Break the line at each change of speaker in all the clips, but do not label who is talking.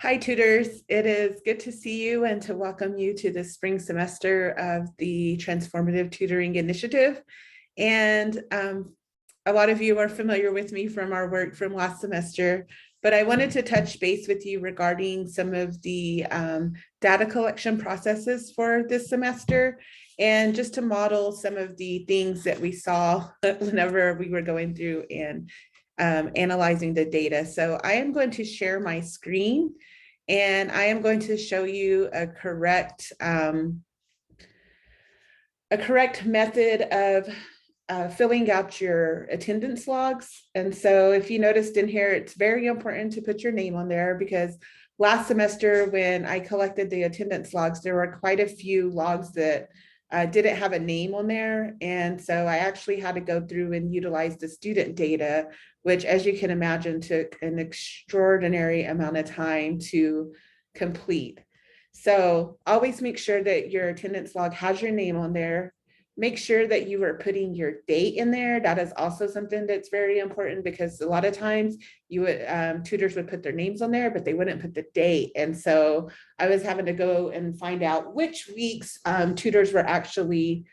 Hi, tutors. It is good to see you and to welcome you to the spring semester of the Transformative Tutoring Initiative. And a lot of you are familiar with me from our work from last semester, but I wanted to touch base with you regarding some of the data collection processes for this semester and just to model some of the things that we saw whenever we were going through and analyzing the data. So I am going to share my screen and I am going to show you a correct method of filling out your attendance logs. And so if you noticed in here, it's very important to put your name on there because last semester when I collected the attendance logs, there were quite a few logs that didn't have a name on there. And so I actually had to go through and utilize the student data, which as you can imagine took an extraordinary amount of time to complete. So always make sure that your attendance log has your name on there. Make sure that you are putting your date in there. That is also something that's very important because a lot of times you would tutors would put their names on there, but they wouldn't put the date. And so I was having to go and find out which weeks tutors were actually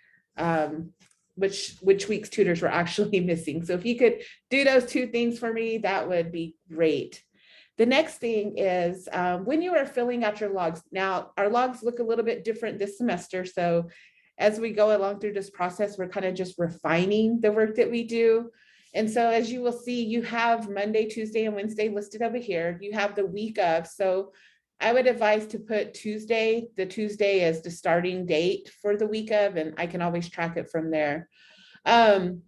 which weeks tutors were actually missing. So if you could do those two things for me, that would be great. The next thing is when you are filling out your logs. Now, our logs look a little bit different this semester. So as we go along through this process, we're kind of just refining the work that we do. And so as you will see, you have Monday, Tuesday, and Wednesday listed over here. You have the week of. So I would advise to put Tuesday, the Tuesday as the starting date for the week of, and I can always track it from there. In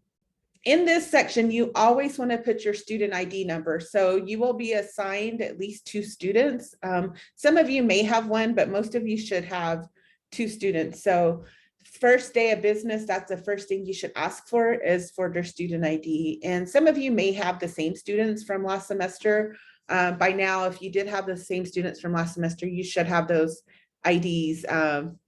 this section, you always want to put your student ID number. So you will be assigned at least 2 students. Some of you may have one, but most of you should have 2 students. So first day of business, that's the first thing you should ask for is for their student ID. And some of you may have the same students from last semester. By now, if you did have the same students from last semester, you should have those IDs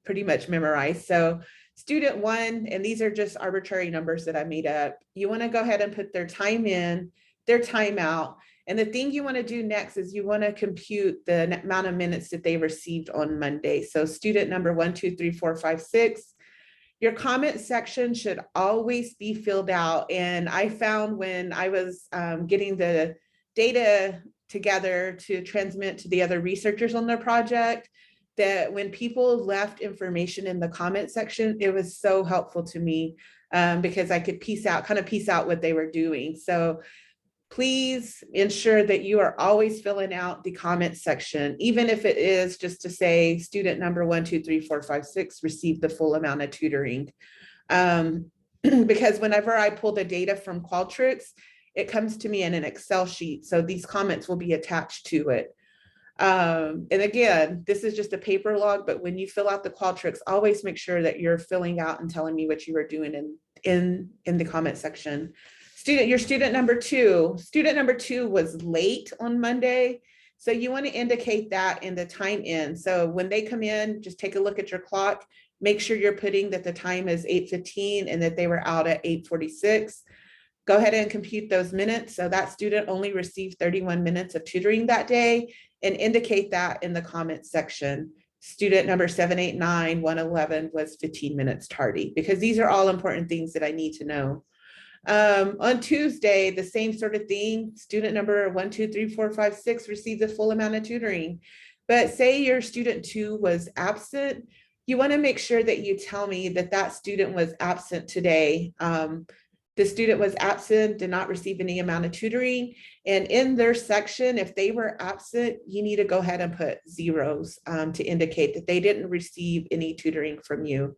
pretty much memorized. So student 1, and these are just arbitrary numbers that I made up, you want to go ahead and put their time in, their time out. And the thing you want to do next is you want to compute the amount of minutes that they received on Monday. So student number 1, 2, 3, 4, 5, 6. Your comment section should always be filled out. And I found when I was getting the data together to transmit to the other researchers on their project, that when people left information in the comment section, it was so helpful to me because I could piece out what they were doing. So please ensure that you are always filling out the comment section, even if it is just to say student number 1, 2, 3, 4, 5, 6 received the full amount of tutoring. Because whenever I pull the data from Qualtrics, it comes to me in an Excel sheet. So these comments will be attached to it. And again, this is just a paper log, but when you fill out the Qualtrics, always make sure that you're filling out and telling me what you are doing in the comment section. Your student number two was late on Monday. So you want to indicate that in the time in. So when they come in, just take a look at your clock, make sure you're putting that the time is 8:15 and that they were out at 8:46. Go ahead and compute those minutes. So that student only received 31 minutes of tutoring that day and indicate that in the comments section. Student number 789, 111 was 15 minutes tardy because these are all important things that I need to know. On Tuesday, the same sort of thing. Student number 1, 2, 3, 4, 5, 6 received the full amount of tutoring. But say your student 2 was absent, you want to make sure that you tell me that that student was absent today. The student was absent, did not receive any amount of tutoring. And in their section, if they were absent, you need to go ahead and put zeros to indicate that they didn't receive any tutoring from you.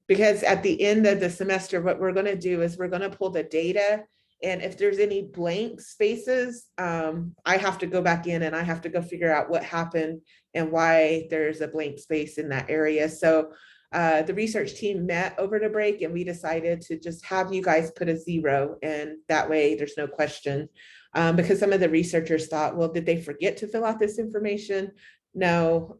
Because at the end of the semester, what we're going to do is we're going to pull the data. And if there's any blank spaces, I have to go back in and I have to go figure out what happened and why there's a blank space in that area. So the research team met over the break and we decided to just have you guys put a 0 and that way there's no question. Because some of the researchers thought, well, did they forget to fill out this information? No,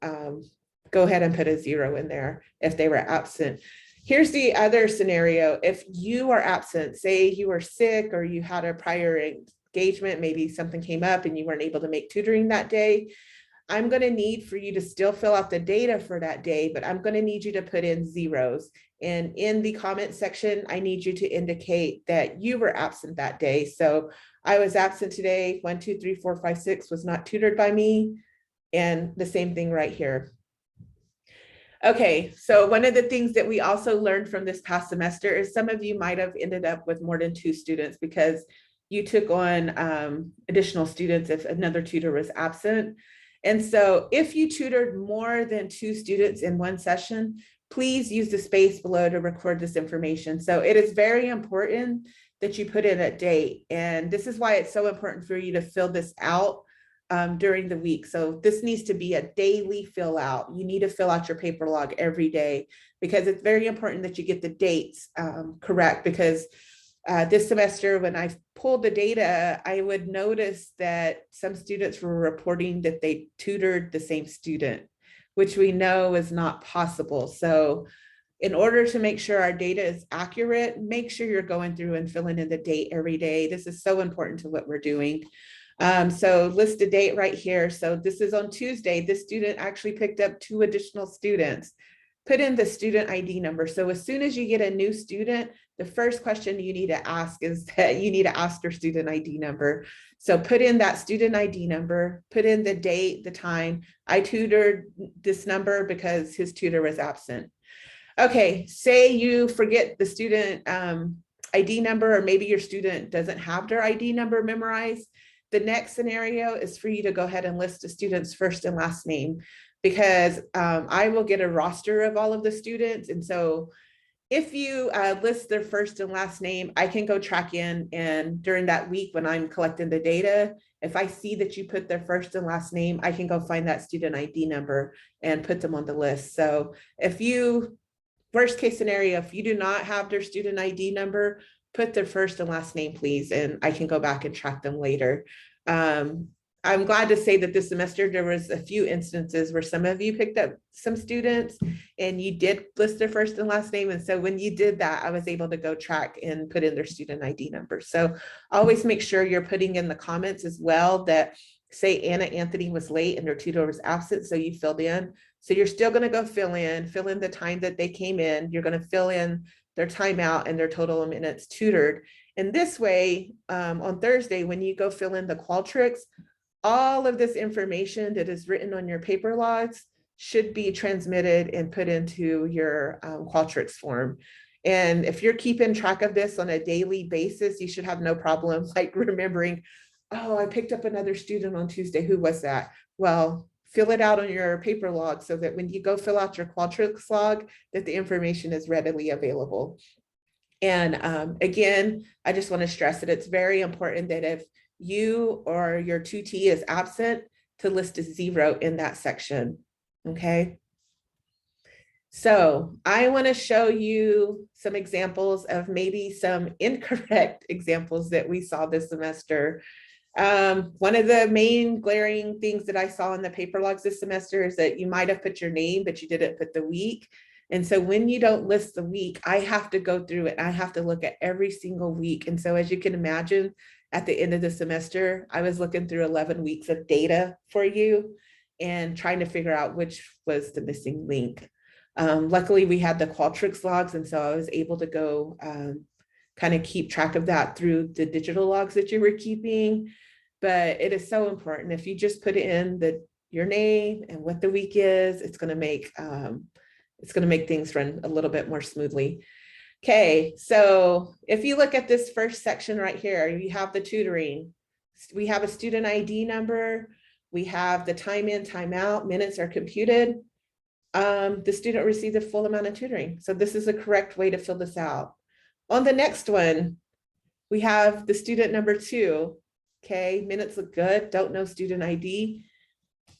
go ahead and put a 0 in there if they were absent. Here's the other scenario. If you are absent, say you were sick or you had a prior engagement, maybe something came up and you weren't able to make tutoring that day, I'm going to need for you to still fill out the data for that day, but I'm going to need you to put in zeros. And in the comment section, I need you to indicate that you were absent that day. So I was absent today. 1, 2, 3, 4, 5, 6 was not tutored by me. And the same thing right here. Okay, so one of the things that we also learned from this past semester is some of you might have ended up with more than 2 students because you took on additional students if another tutor was absent. And so if you tutored more than 2 students in one session, please use the space below to record this information. So it is very important that you put in a date. And this is why it's so important for you to fill this out during the week. So this needs to be a daily fill out. You need to fill out your paper log every day because it's very important that you get the dates correct, because this semester, when I pulled the data, I would notice that some students were reporting that they tutored the same student, which we know is not possible. So in order to make sure our data is accurate, make sure you're going through and filling in the date every day. This is so important to what we're doing. So list a date right here. So this is on Tuesday. This student actually picked up 2 additional students. Put in the student ID number. So as soon as you get a new student, the first question you need to ask is that you need to ask their student ID number. So put in that student ID number, put in the date, the time. I tutored this number because his tutor was absent. Okay, say you forget the student ID number, or maybe your student doesn't have their ID number memorized. The next scenario is for you to go ahead and list the student's first and last name, because I will get a roster of all of the students. And so if you list their first and last name, I can go track in, and during that week when I'm collecting the data, if I see that you put their first and last name, I can go find that student ID number and put them on the list. So if you, worst case scenario, if you do not have their student ID number, put their first and last name, please, and I can go back and track them later. I'm glad to say that this semester there was a few instances where some of you picked up some students and you did list their first and last name. And so when you did that, I was able to go track and put in their student ID number. So always make sure you're putting in the comments as well that say Anna Anthony was late and their tutor was absent, so you filled in. So you're still going to go fill in the time that they came in. You're going to fill in their timeout and their total minutes tutored. And this way, on Thursday, when you go fill in the Qualtrics, all of this information that is written on your paper logs should be transmitted and put into your Qualtrics form. And if you're keeping track of this on a daily basis, you should have no problem like remembering, oh, I picked up another student on Tuesday. Who was that? Well, fill it out on your paper log so that when you go fill out your Qualtrics log, that the information is readily available. And again, I just want to stress that it's very important that if you or your tutee is absent, to list a 0 in that section, okay? So I want to show you some examples of maybe some incorrect examples that we saw this semester. One of the main glaring things that I saw in the paper logs this semester is that you might have put your name, but you didn't put the week. And so when you don't list the week, I have to go through it. I have to look at every single week. And so as you can imagine, at the end of the semester, I was looking through 11 weeks of data for you and trying to figure out which was the missing link. Luckily, we had the Qualtrics logs, and so I was able to go kind of keep track of that through the digital logs that you were keeping. But it is so important. If you just put in your name and what the week is, it's going to make things run a little bit more smoothly. Okay, so if you look at this first section right here, you have the tutoring. We have a student ID number. We have the time in, time out, minutes are computed. The student received the full amount of tutoring. So this is the correct way to fill this out. On the next one, we have the student number 2. Okay, minutes look good, don't know student ID.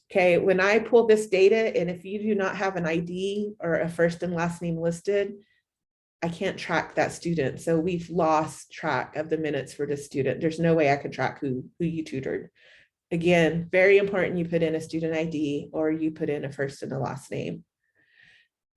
Okay, when I pull this data, and if you do not have an ID or a first and last name listed, I can't track that student. So we've lost track of the minutes for the student. There's no way I can track who you tutored. Again, very important you put in a student ID or you put in a first and a last name.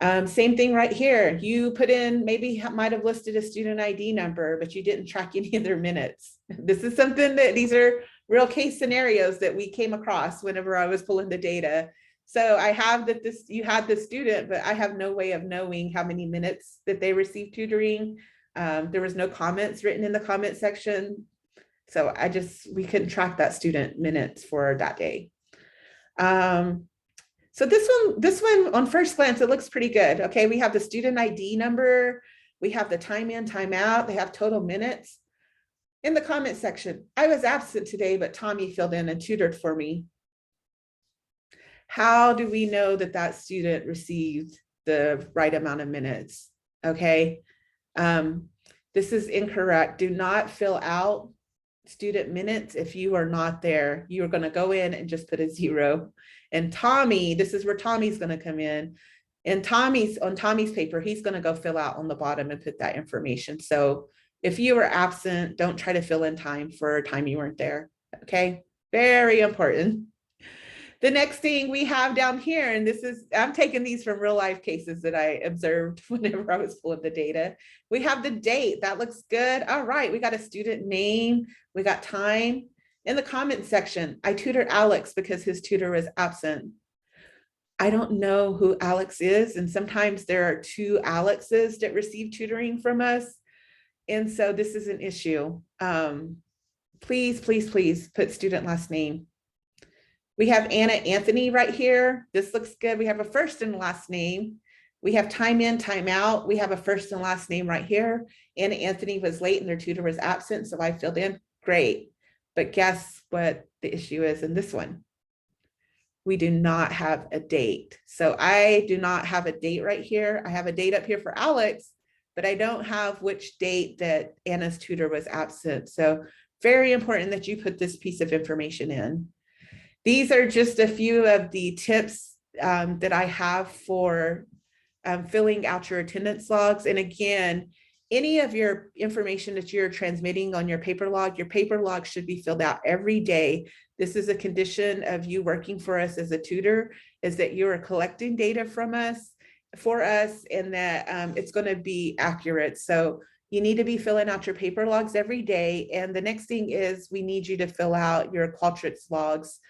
Same thing right here. You put in, maybe might have listed a student ID number, but you didn't track any of their minutes. This is something that these are real case scenarios that we came across whenever I was pulling the data. So I have that you had the student, but I have no way of knowing how many minutes that they received tutoring. There was no comments written in the comment section. So we couldn't track that student minutes for that day. So this one on first glance, it looks pretty good. Okay, we have the student ID number, we have the time in, time out, they have total minutes. In the comment section, I was absent today, but Tommy filled in and tutored for me. How do we know that that student received the right amount of minutes? Okay, this is incorrect. Do not fill out student minutes if you are not there. You are going to go in and just put a 0. And Tommy, this is where Tommy's going to come in. And on Tommy's paper, he's going to go fill out on the bottom and put that information. So if you were absent, don't try to fill in time for a time you weren't there. Okay, very important. The next thing we have down here, and I'm taking these from real life cases that I observed whenever I was pulling the data. We have the date, that looks good. All right, we got a student name, we got time. In the comment section, I tutored Alex because his tutor was absent. I don't know who Alex is, and sometimes there are 2 Alexes that receive tutoring from us. And so this is an issue. Please, please, please put student last name. We have Anna Anthony right here. This looks good. We have a first and last name. We have time in, time out. We have a first and last name right here. Anna Anthony was late and their tutor was absent, so I filled in. Great. But guess what the issue is in this one? We do not have a date. So I do not have a date right here. I have a date up here for Alex, but I don't have which date that Anna's tutor was absent. So very important that you put this piece of information in. These are just a few of the tips that I have for filling out your attendance logs. And again, any of your information that you're transmitting on your paper log should be filled out every day. This is a condition of you working for us as a tutor, is that you are collecting data from us, for us, and that it's going to be accurate. So you need to be filling out your paper logs every day. And the next thing is we need you to fill out your Qualtrics logs.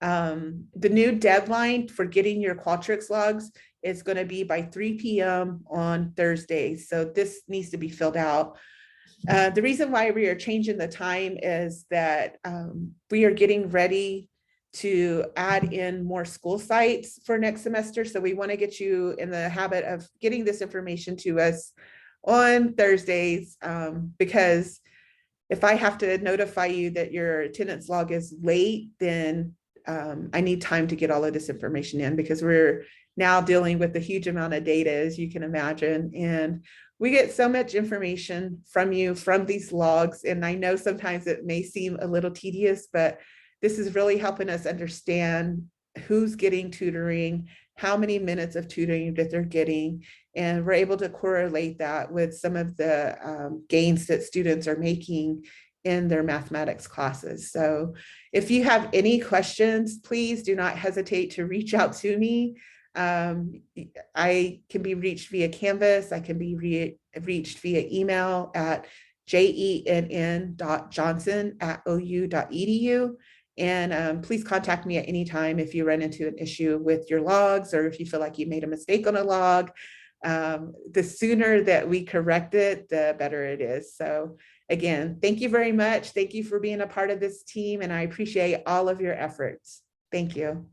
The new deadline for getting your Qualtrics logs is going to be by 3 p.m. on Thursday. So this needs to be filled out. The reason why we are changing the time is that we are getting ready to add in more school sites for next semester. So we want to get you in the habit of getting this information to us on Thursdays, because if I have to notify you that your attendance log is late, then I need time to get all of this information in, because we're now dealing with a huge amount of data, as you can imagine. And we get so much information from you from these logs. And I know sometimes it may seem a little tedious, but this is really helping us understand who's getting tutoring, how many minutes of tutoring that they're getting. And we're able to correlate that with some of the gains that students are making in their mathematics classes. So if you have any questions, please do not hesitate to reach out to me. I can be reached via Canvas. I can be reached via email at jenn.johnson@ou.edu. And please contact me at any time if you run into an issue with your logs, or if you feel like you made a mistake on a log. The sooner that we correct it, the better it is. So again, thank you very much. Thank you for being a part of this team, and I appreciate all of your efforts. Thank you.